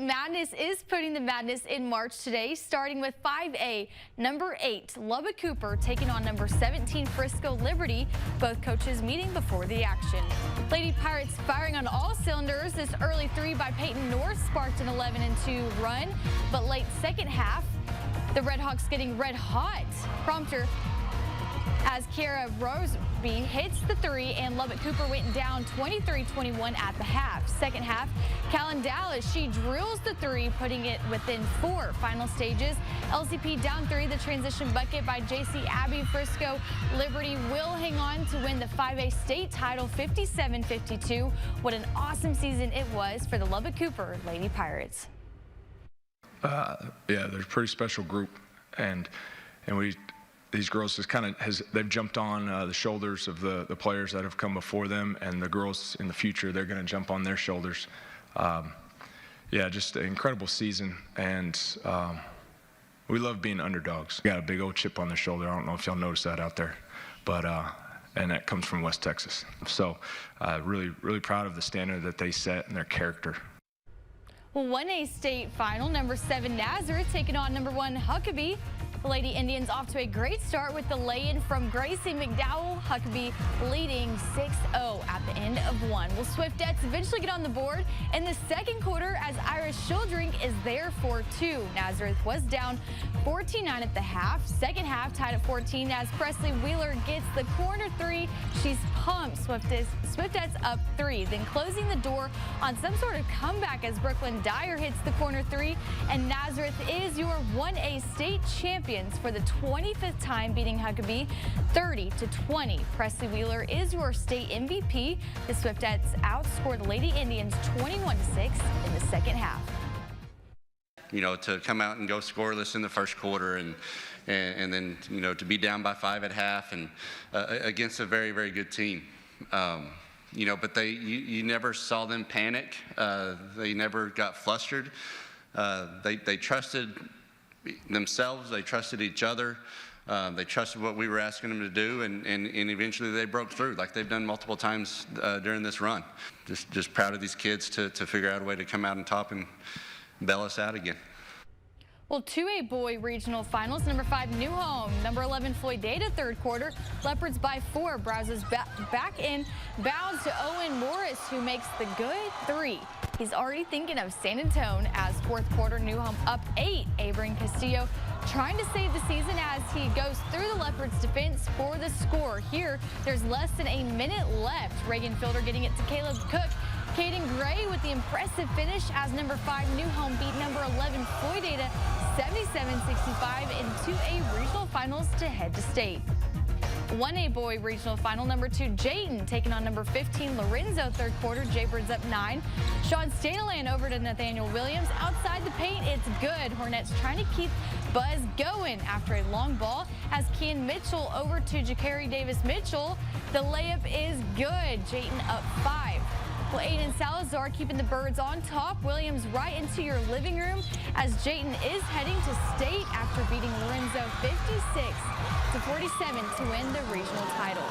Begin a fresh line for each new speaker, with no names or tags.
Madness is putting the madness in March today, starting with 5A. Number 8, Lubbock Cooper taking on number 17, Frisco Liberty. Both coaches meeting before the action. Lady Pirates firing on all cylinders. This early 3 by Peyton North sparked an 11-2 run, but late second half, the Redhawks getting red hot. Prompter as Kiara Roseby hits the 3, and Lubbock Cooper went down 23-21 at the half. Second half, Callan Dallas, she drills the 3, putting it within 4. Final stages, LCP down 3, the transition bucket by JC Abbey. Frisco Liberty will hang on to win the 5A state title 57-52. What an awesome season it was for the Lubbock Cooper Lady Pirates.
Yeah, they're a pretty special group, and these girls just they've jumped on the shoulders of the players that have come before them, and the girls in the future, they're going to jump on their shoulders. Yeah, just an incredible season, and we love being underdogs. We got a big old chip on their shoulder. I don't know if y'all noticed that out there, but and that comes from West Texas. So really proud of the standard that they set and their character.
Well, 1A state final, number 7 Nazareth taking on number 1 Huckabee. The Lady Indians off to a great start with the lay-in from Gracie McDowell. Huckabee leading 6-0 at the end of 1. Well, Swiftettes eventually get on the board in the second quarter as Iris Shieldrink is there for 2. Nazareth was down 14-9 at the half. Second half tied at 14 as Presley Wheeler gets the corner 3. She's pumped. Swiftettes up 3. Then closing the door on some sort of comeback as Brooklyn Dyer hits the corner 3. And Nazareth is your 1A state champion for the 25th time, beating Huckabee 30-20. Presley Wheeler is your state MVP. The Swiftettes outscored the Lady Indians 21-6 in the second half.
You know, to come out and go scoreless in the first quarter, and then, you know, to be down by 5 at half, and against a very, very good team. You know, but you never saw them panic. They never got flustered. They trusted themselves, they trusted each other, they trusted what we were asking them to do, and eventually they broke through like they've done multiple times during this run. Just proud of these kids to figure out a way to come out on top and bail us out again.
Well, 2A boy regional finals, number 5 New Home, number 11 Floydada third quarter. Leopards by 4, browses back in bounds to Owen Morris, who makes the good 3. He's already thinking of San Antonio as fourth quarter New Home up 8. Abram Castillo trying to save the season as he goes through the Leopards defense for the score. Here, there's less than a minute left. Reagan Fielder getting it to Caleb Cook. Caden Gray with the impressive finish as number 5 New Home beat number 11 Floydada 77-65 in 2A regional finals to head to state. 1A boy regional final, number 2 Jayton taking on number 15 Lorenzo third quarter. Jaybirds up 9. Sean Stanaland over to Nathaniel Williams. Outside the paint, it's good. Hornets trying to keep buzz going after a long ball as Kian Mitchell over to Jakari Davis Mitchell. The layup is good. Jayton up 5. Well, Aiden Salazar keeping the Birds on top. Williams right into your living room as Jayton is heading to state after beating Lorenzo 56-47 to win the regional title.